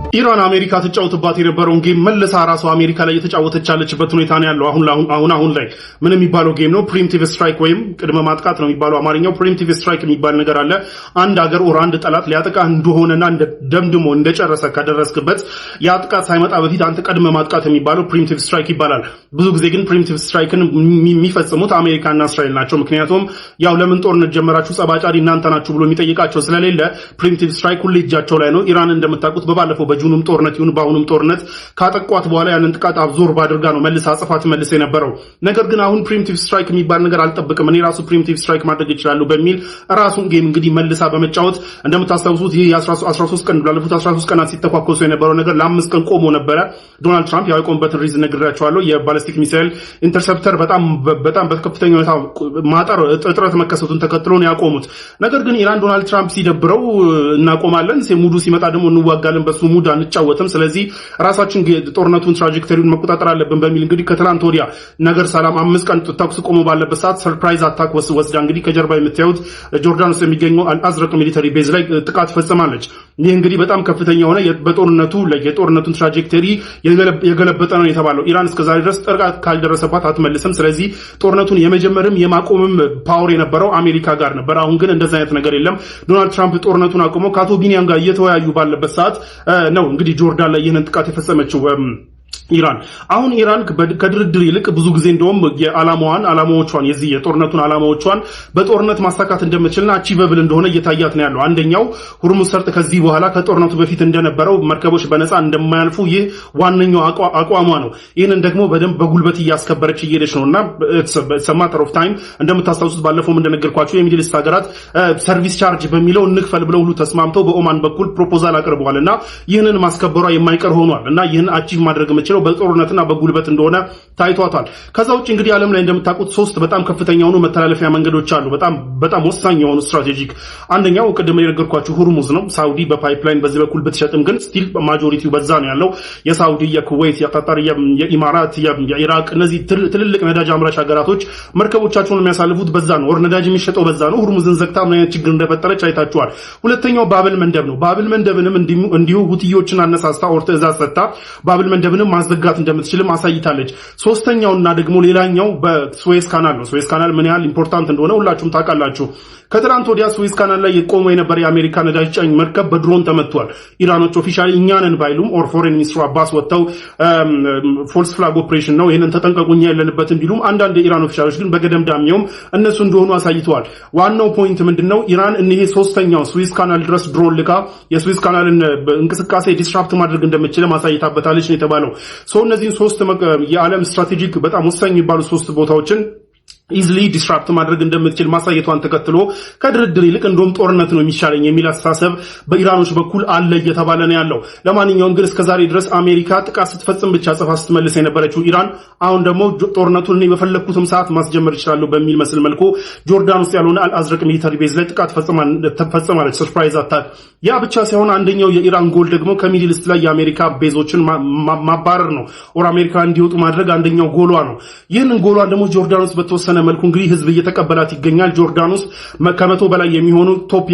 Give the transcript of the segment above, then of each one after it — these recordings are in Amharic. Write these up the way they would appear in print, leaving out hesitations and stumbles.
ኢራን አሜሪካ ተጫውተባት የነበረውን ጌም መልሳ ራሷ አሜሪካ ላይ የተጫወተች ያለችበት ሁኔታ ነው ያለው። አሁን ላይ ምን የሚባለው ጌም ነው? ፕሪምቲቭ ስትራይክ ወይም ቅድመ ማጥቃት ነው የሚባለው አማርኛው። ፕሪምቲቭ ስትራይክ የሚባል ነገር አለ። አንድ ሀገር ወር አንድ ጠላት ሊያጠቃ እንደሆነና ደምድሞ እንደጨረሰ ከደረስክበት ያ ጥቃት ሳይመጣ በፊት አንተ ቅድመ ማጥቃት የሚባለው ፕሪምቲቭ ስትራይክ ይባላል። ብዙ ጊዜ ግን ፕሪምቲቭ ስትራይክን የሚፈጽሙት አሜሪካና እስራኤል ናቸው። ምክንያቱም ያው ለምን ጦርነት ጀመራችሁ ጸባጫሪ እናንተ ናችሁ ብሎ የሚጠይቃቸው ስለሌለ ፕሪምቲቭ ስትራይክ ሁሌ እጃቸው ላይ ነው። ኢራን እንደምታውቁት በባለፈው በጁንም ጦርነት ይሁን በአሁኑም ጦርነት ካጠቋት በኋላ ያንን ጥቃት አብዞርብ አድርጋ ነው መልሳ አጽፋት መልስ የነበረው። ነገር ግን አሁን ፕሪምቲቭ ስትራይክ የሚባል ነገር አልጠብቅም እኔ ራሱ ፕሪምቲቭ ስትራይክ ማድረግ ይችላል በሚል ራሱን ጌም እንግዲህ መልሳ በመጫወት እንደምታስታውሱት ይሄ 13 ቀን ባለፉት 13 ቀናት ሲተኳኮሱ የነበረው ነገር ለ5 ቀን ቆሞ ነበረ። ዶናልድ ትራምፕ ያቆመበትን ሪዝን ነግራቸዋለሁ። የባሊስቲክ ሚሳይል ኢንተርሰፕተር በጣም በከፍተኛ ሁኔታ ማጠር እጥረት መከሰቱን ተከትሎ ነው ያቆሙት። ነገር ግን ኢራን ዶናልድ ትራምፕ ሲደብረው እናቆማለን ሙዱ ሲመጣ ደግሞ እንዋጋለን በሱ ሙድ አንጫወትም ስለዚህ ራሳችን ጦርነቱን ትራጀክተሪውን መቆጣጠር አለብን በሚል እንግዲህ ከትላንት ወዲያ ነገር ሰላም 5 ቀን ተኩስ ቆሞ ባለበት ሰዓት ሰርፕራይዝ አታክ ወስዳ እንግዲህ ከጀርባ የምታዩት ጆርዳን ውስጥ የሚገኘው አልአዝረቅ ሚሊተሪ ቤዝ ላይ ጥቃት ፈጽማለች። ይህ እንግዲህ በጣም ከፍተኛ የሆነ የጦርነቱን ትራጀክተሪ የገለበጠ ነው የተባለው። ኢራን እስከዛሬ ድረስ ጥቃት ካልደረሰባት አትመልስም። ስለዚህ ጦርነቱን የመጀመርም የማቆምም ፓወር የነበረው አሜሪካ ጋር ነበር። አሁን ግን እንደዛ አይነት ነገር የለም። ዶናልድ ትራምፕ ጦርነቱን አቆሞ ከአቶ ቢኒያም ጋር እየተወያዩ ባለበት ሰዓት ነው እንግዲህ ጆርዳን ላይ ይህንን ጥቃት የፈጸመችው ኢራን። አሁን ኢራን ከድርድር ይልቅ ብዙ ጊዜ እንደውም ዓላማዎቿን የዚህ የጦርነቱን ዓላማዎቿን በጦርነት ማሳካት እንደምትችልና አቺቨብል እንደሆነ እየታያት ነው ያለው። አንደኛው ሁርሙዝ ሰርጥ ከዚህ በኋላ ከጦርነቱ በፊት እንደነበረው መርከቦች በነፃ እንደማያልፉ ይህ ዋነኛው አቋሟ ነው። ይህንን ደግሞ በደንብ በጉልበት እያስከበረች እየሄደች ነውና ማተር ኦፍ ታይም እንደምታስታውሱት ባለፈው እንደነገርኳችሁ የሚድል ኢስት ሀገራት ሰርቪስ ቻርጅ በሚለው እንክፈል ብለው ሁሉ ተስማምተው በኦማን በኩል ፕሮፖዛል አቅርበዋልና ይህንን ማስከበሯ የማይቀር ሆኗል እና ይህን አቺቭ ማድረግ የምትችለው በጦርነትና በጉልበት እንደሆነ ታይቷታል። ከዛ ውጭ እንግዲህ ዓለም ላይ እንደምታውቁት 3 በጣም ከፍተኛ የሆኑ መተላለፊያ መንገዶች አሉ። በጣም ወሳኝ የሆኑ ስትራቴጂክ። አንደኛው ቅድም የነገርኳችሁ ሁርሙዝ ነው። ሳውዲ በፓይፕላይን በዚህ በኩል ብትሸጥም ግን ስቲል ማጆሪቲው በዛ ነው ያለው። የሳውዲ፣ የኩዌት፣ የቀጣር፣ የኢማራት፣ የኢራቅ እነዚህ ትልልቅ ነዳጅ አምራች ሀገራቶች መርከቦቻቸውን የሚያሳልፉት በዛ ነው። ወር ነዳጅ የሚሸጠው በዛ ነው። ሁርሙዝን ዘግታ ምን አይነት ችግር እንደፈጠረች አይታችኋል። ሁለተኛው ባብል መንደብ ነው። ባብል መንደብንም እንዲሁ ሁቲዮችን አነሳስታ ኦር ትዕዛዝ ሰጥታ ባብል መንደብንም ማስዘጋት እንደምትችልም አሳይታለች። ሶስተኛውና ደግሞ ሌላኛው በስዌዝ ካናል ነው። ስዌዝ ካናል ምን ያህል ኢምፖርታንት እንደሆነ ሁላችሁም ታውቃላችሁ። ከትላንት ወዲያ ስዌዝ ካናል ላይ የቆመ የነበረ የአሜሪካ ነዳጅ ጫኝ መርከብ በድሮን ተመቷል። ኢራኖች ኦፊሻሊ እኛንን ባይሉም ኦር ፎሬን ሚኒስትሩ አባስ ወጥተው ፎልስ ፍላግ ኦፕሬሽን ነው ይሄንን ተጠንቀቁኛ ያለንበትን ቢሉም አንዳንድ የኢራን ኦፊሻሎች ግን በገደምዳሚያውም እነሱ እንደሆኑ አሳይተዋል። ዋናው ፖይንት ምንድነው? ኢራን እነዚህ ሶስተኛው ስዌዝ ካናል ድረስ ድሮን ልካ የስዌዝ ካናልን እንቅስቃሴ ዲስራፕት ማድረግ እንደምትችል ማሳይታበታለች ነው የተባለው። እነዚህን 3 የዓለም ስትራቴጂክ በጣም ወሳኝ የሚባሉ 3 ቦታዎችን ኢዝሊ ዲስራፕት ማድረግ እንደምትችል ማሳየቷን ተከትሎ ከድርድር ይልቅ እንደውም ጦርነት ነው የሚሻለኝ የሚል አስተሳሰብ በኢራኖች በኩል አለ እየተባለ ነው ያለው። ለማንኛውም ግን እስከዛሬ ድረስ አሜሪካ ጥቃት ስትፈጽም ብቻ ጽፋ ስትመልስ የነበረችው ኢራን አሁን ደግሞ ጦርነቱን እኔ በፈለኩትም ሰዓት ማስጀመር ይችላል በሚል መስል መልኩ ጆርዳን ውስጥ ያለውን አልአዝረቅ ሚሊተሪ ቤዝ ላይ ጥቃት ፈጽማለች። ሰርፕራይዝ አታክ። ያ ብቻ ሳይሆን አንደኛው የኢራን ጎል ደግሞ ከሚድል ኢስት ላይ የአሜሪካ ቤዞችን ማባረር ነው። ኦር አሜሪካ እንዲወጡ ማድረግ አንደኛው ጎሏ ነው። ይህንን ጎሏን ደግሞ ጆርዳን ውስጥ በተወሰነ መልኩ እንግዲህ ህዝብ እየተቀበላት ይገኛል። ጆርዳን ውስጥ ከ100 በላይ የሚሆኑ ቶፕ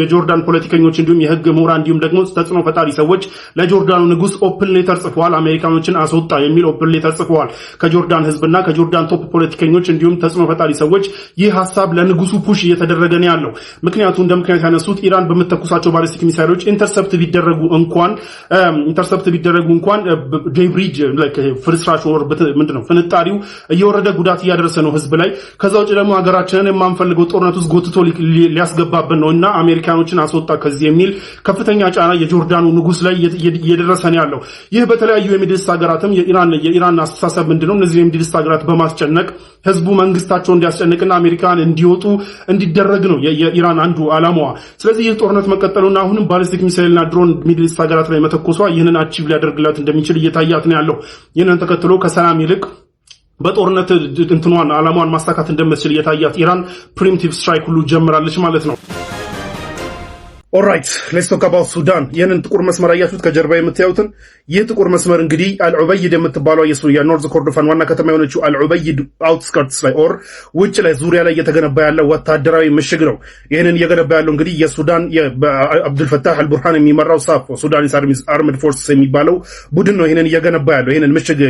የጆርዳን ፖለቲከኞች እንዲሁም የህግ ምሁራን እንዲሁም ደግሞ ተጽዕኖ ፈጣሪ ሰዎች ለጆርዳኑ ንጉስ ኦፕን ሌተር ጽፈዋል። አሜሪካኖችን አስወጣ የሚል ኦፕን ሌተር ጽፈዋል። ከጆርዳን ህዝብና ከጆርዳን ቶፕ ፖለቲከኞች እንዲሁም ተጽዕኖ ፈጣሪ ሰዎች ይህ ሐሳብ ለንጉሱ ፑሽ እየተደረገ ነው ያለው። ምክንያቱም እንደምክንያት ያነሱት ኢራን በምትተኩሳቸው ባሊስቲክ ሚሳይሎች ኢንተርሰፕት ቢደረጉ እንኳን ዴብሪጅ ላይክ ፍርስራሽ ወር ምንድነው ፍንጣሪው እየወረደ ጉዳት እያደረሰ ነው ህዝብ ላይ። ከዛው ደግሞ ሀገራችንን የማንፈልገው ጦርነት ውስጥ ጎትቶ ሊያስገባብን ነውና አሜሪካኖችን አስወጣ ከዚህ የሚል ከፍተኛ ጫና የጆርዳኑ ንጉስ ላይ እየደረሰ ነው ያለው። ይህ በተለያዩ የሚድል ኢስት ሀገራትም የኢራን አስተሳሰብ ምንድነው? እነዚህ የሚድል ኢስት ሀገራት በማስጨነቅ ህዝቡ መንግስታቸው እንዲያስጨንቅና አሜሪካን እንዲወጡ እንዲደረግ ነው የኢራን አንዱ ዓላማዋ። ስለዚህ ይህ ጦርነት መቀጠሉና አሁንም ባሊስቲክ ሚሳይልና ድሮን ሚድል ኢስት ሀገራት ላይ መተኮሷ ይህንን አቺቭ ሊያደርግላት እንደሚችል እየታያት ነው ያለው። ይህንን ተከትሎ ከሰላም ይልቅ በጦርነት እንትኗን ዓላማዋን ማሳካት እንደምትችል የታያት ኢራን ፕሪምቲቭ ስትራይክ ሁሉ ጀምራለች ማለት ነው። ኦልራይት ሌትስ ቶክ አባውት ሱዳን። ይህንን ጥቁር መስመር አያችሁት ከጀርባ የምታዩትን? ይህ ጥቁር መስመር እንግዲህ አልዑበይድ የምትባለው የኖርዝ ኮርዶፋን ዋና ከተማ የሆነችው አልዑበይድ አውትስከርትስ ላይ ኦር ውጭ ላይ ዙሪያ ላይ እየተገነባ ያለው ወታደራዊ ምሽግ ነው። ይህንን እየገነባ ያለው እንግዲህ የሱዳን አብዱልፈታህ አልቡርሃን የሚመራው ሳፍ ሱዳኒስ አርምድ ፎርስስ የሚባለው ቡድን ነው ይህንን እየገነባ ያለው፣ ይህንን ምሽግ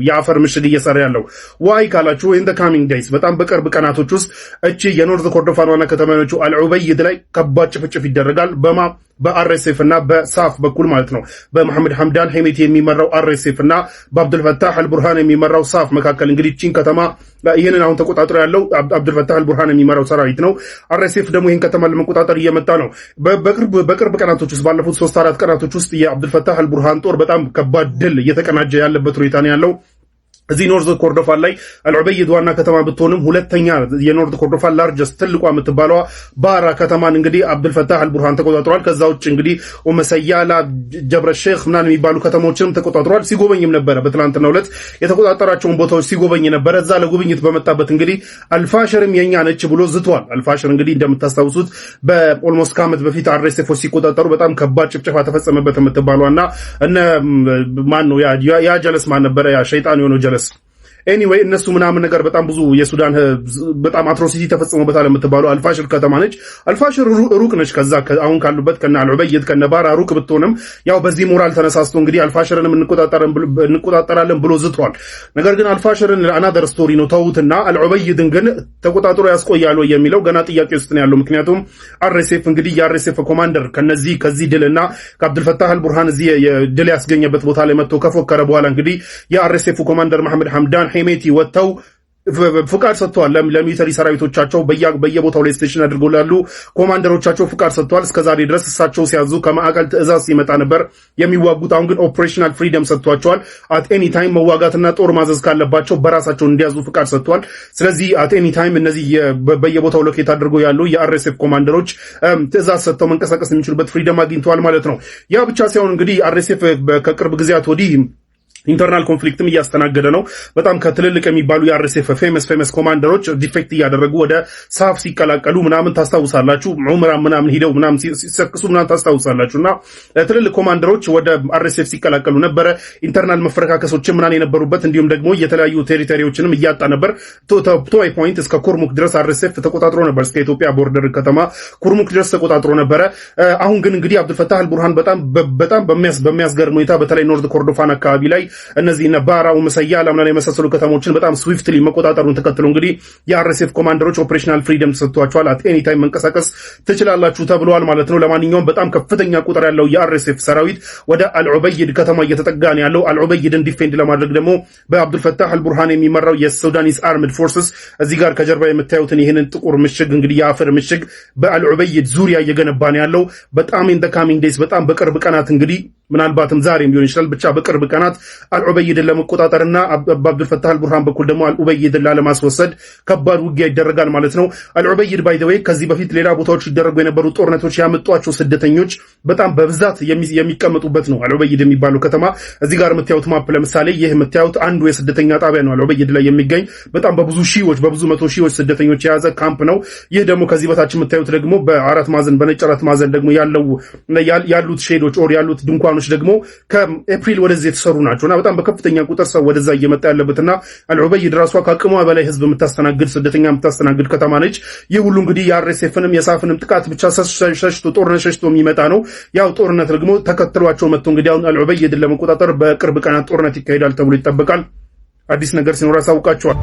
የአፈር ምሽግ እየሰራ ያለው። ዋይ ካላችሁ ኢን ዘ ካሚንግ ዴይስ በጣም በቅርብ ቀናቶች ውስጥ እቺ የኖርዝ ኮርዶፋን ዋና ከተማ የሆነችው አልዑበይድ ላይ ከባድ ጭፍጭፍ ይደረጋል። በአርኤስኤፍ እና በሳፍ በኩል ማለት ነው። በመሐመድ ሐምዳን ሄሜቲ የሚመራው አርኤስኤፍ እና በአብዱልፈታህ አልቡርሃን የሚመራው ሳፍ መካከል እንግዲህ ቺን ከተማ ይህንን አሁን ተቆጣጥሮ ያለው አብዱልፈታህ አልቡርሃን የሚመራው ሰራዊት ነው። አርኤስኤፍ ደግሞ ይህን ከተማ ለመቆጣጠር እየመጣ ነው። በቅርብ ቀናቶች ውስጥ ባለፉት 3-4 ቀናቶች ውስጥ የአብዱልፈታህ አልቡርሃን ጦር በጣም ከባድ ድል እየተቀናጀ ያለበት ሁኔታ ነው ያለው። እዚህ ኖርዝ ኮርዶፋን ላይ አልዑበይድ ዋና ከተማ ብትሆንም ሁለተኛ የኖርዝ ኮርዶፋን ላርጀስት ትልቋ የምትባለዋ ባራ ከተማን እንግዲህ አብዱልፈታህ አልቡርሃን ተቆጣጥሯል። ከዛ ውጭ እንግዲህ ኡመሰያላ፣ ጀብረ ሼክ ምናምን የሚባሉ ከተሞችንም ተቆጣጥሯል። ሲጎበኝም ነበረ። በትናንትናው ዕለት የተቆጣጠራቸውን ቦታዎች ሲጎበኝ ነበረ። እዛ ለጉብኝት በመጣበት እንግዲህ አልፋሽርም የኛ ነች ብሎ ዝቷል። አልፋሽር እንግዲህ እንደምታስታውሱት በኦልሞስት ከዓመት በፊት አርኤስኤፎች ሲቆጣጠሩ በጣም ከባድ ጭፍጨፋ ተፈጸመበት የምትባለዋና እነ ማን ነው ያ ጀለስ ማን ነበረ ያ ሸይጣን የሆነው ጀለስ ኤኒዌይ እነሱ ምናምን ነገር በጣም ብዙ የሱዳን በጣም አትሮሲቲ ተፈጽሞበታል የምትባለው አልፋሽር ከተማ ነች። አልፋሽር ሩቅ ነች ከዛ አሁን ካሉበት ከነ አልዑበይድ ከነ ባራ ሩቅ ብትሆንም ያው በዚህ ሞራል ተነሳስቶ እንግዲህ አልፋሽርንም እንቆጣጠራለን ብሎ ዝቷል። ነገር ግን አልፋሽርን አናደር ስቶሪ ነው ተውትና አልዑበይድን ግን ተቆጣጥሮ ያስቆያሉ የሚለው ገና ጥያቄ ውስጥ ነው ያለው። ምክንያቱም አርኤስኤፍ እንግዲህ የአርኤስኤፍ ኮማንደር ከዚህ ድልና ከአብዱልፈታህ አልቡርሃን እዚህ ድል ያስገኘበት ቦታ ላይ መጥቶ ከፎከረ በኋላ እንግዲህ የአርኤስኤፍ ኮማንደር መሐመድ ሐምዳን ሄሜቲ ወጥተው ፍቃድ ሰጥተዋል። ለሚሊተሪ ሰራዊቶቻቸው በየቦታው ላይ ስቴሽን አድርገው ላሉ ኮማንደሮቻቸው ፍቃድ ሰጥተዋል። እስከዛሬ ድረስ እሳቸው ሲያዙ ከማዕከል ትዕዛዝ ሲመጣ ነበር የሚዋጉት። አሁን ግን ኦፕሬሽናል ፍሪደም ሰጥቷቸዋል። አት ኤኒ ታይም መዋጋትና ጦር ማዘዝ ካለባቸው በራሳቸው እንዲያዙ ፍቃድ ሰጥቷል። ስለዚህ አት ኤኒ ታይም እነዚህ በየቦታው ሎኬት አድርገው ያሉ የአርኤስኤፍ ኮማንደሮች ትዕዛዝ ሰጥተው መንቀሳቀስ የሚችሉበት ፍሪደም አግኝተዋል ማለት ነው። ያ ብቻ ሳይሆን እንግዲህ አርኤስኤፍ ከቅርብ ጊዜያት ወዲህ ኢንተርናል ኮንፍሊክትም እያስተናገደ ነው። በጣም ከትልልቅ የሚባሉ የአርኤስኤፍ ፌመስ ኮማንደሮች ዲፌክት እያደረጉ ወደ ሳፍ ሲቀላቀሉ ምናምን ታስታውሳላችሁ። ዑምራ ምናምን ሂደው ምናምን ሲሰክሱ ምናምን ታስታውሳላችሁና ትልልቅ ኮማንደሮች ወደ አርኤስኤፍ ሲቀላቀሉ ነበረ። ኢንተርናል መፈረካከሶችን ምናምን የነበሩበት እንዲሁም ደግሞ የተለያዩ ቴሪቶሪዎችንም እያጣ ነበር። ቶ ፖይንት እስከ ኩርሙክ ድረስ አርኤስኤፍ ተቆጣጥሮ ነበር። እስከ ኢትዮጵያ ቦርደር ከተማ ኩርሙክ ድረስ ተቆጣጥሮ ነበረ። አሁን ግን እንግዲህ አብዱልፈታህ አልቡርሃን በጣም በሚያስገርም ሁኔታ በተለይ ኖርዝ ኮርዶፋን አካባቢ ላይ እነዚህ ነባራው መሰያላ ምናምን የመሳሰሉ ከተሞችን በጣም ስዊፍትሊ መቆጣጠሩን ተከትሎ እንግዲህ የአርኤስኤፍ ኮማንደሮች ኦፕሬሽናል ፍሪደም ተሰጥቷቸዋል። አት ኤኒ ታይም መንቀሳቀስ ትችላላችሁ ተብለዋል ማለት ነው። ለማንኛውም በጣም ከፍተኛ ቁጥር ያለው የአርኤስኤፍ ሰራዊት ወደ አልዑበይድ ከተማ እየተጠጋ ነው ያለው። አልዑበይድን ዲፌንድ ለማድረግ ደግሞ በአብዱልፈታህ አልቡርሃን የሚመራው የሱዳኒስ አርምድ ፎርስስ እዚህ ጋር ከጀርባ የምታዩትን ይህንን ጥቁር ምሽግ እንግዲህ የአፈር ምሽግ በአልዑበይድ ዙሪያ እየገነባ ነው ያለው። በጣም ኢን ዘ ካሚንግ ዴይስ በጣም በቅርብ ቀናት እንግዲህ ምናልባትም ዛሬም ሊሆን ይችላል ብቻ በቅርብ ቀናት አልዑበይድን ለመቆጣጠርና በአብዱልፈታህ አልቡርሃን በኩል ደግሞ አልዑበይድን ላለማስወሰድ ከባድ ውጊያ ይደረጋል ማለት ነው። አልዑበይድ ባይ ዘ ዌይ ከዚህ በፊት ሌላ ቦታዎች ሲደረጉ የነበሩ ጦርነቶች ያመጧቸው ስደተኞች በጣም በብዛት የሚቀመጡበት ነው አልዑበይድ የሚባለው ከተማ። እዚህ ጋር የምታዩት ማፕ ለምሳሌ ይህ የምታዩት አንዱ የስደተኛ ጣቢያ ነው አልዑበይድ ላይ የሚገኝ በጣም በብዙ መቶ ሺዎች ስደተኞች የያዘ ካምፕ ነው። ይህ ደግሞ ከዚህ በታች የምታዩት ደግሞ በአራት ማዕዘን በነጭ አራት ማዕዘን ደግሞ ያሉት ሼዶች ኦር ያሉት ድንኳኖች ደግሞ ከኤፕሪል ወደዚህ የተሰሩ ናቸውና በጣም በከፍተኛ ቁጥር ሰው ወደዛ እየመጣ ያለበትና አልዑበይድ ራሷ ከአቅሟ በላይ ህዝብ የምታስተናግድ ስደተኛ የምታስተናግድ ከተማ ነች። ይህ ሁሉ እንግዲህ የአርኤስኤፍንም የሳፍንም ጥቃት ብቻ ጦርነት ሸሽቶ የሚመጣ ነው። ያው ጦርነት ደግሞ ተከትሏቸው መጥቶ እንግዲህ አሁን አልዑበይድን ለመቆጣጠር በቅርብ ቀናት ጦርነት ይካሄዳል ተብሎ ይጠበቃል። አዲስ ነገር ሲኖር አሳውቃቸዋል።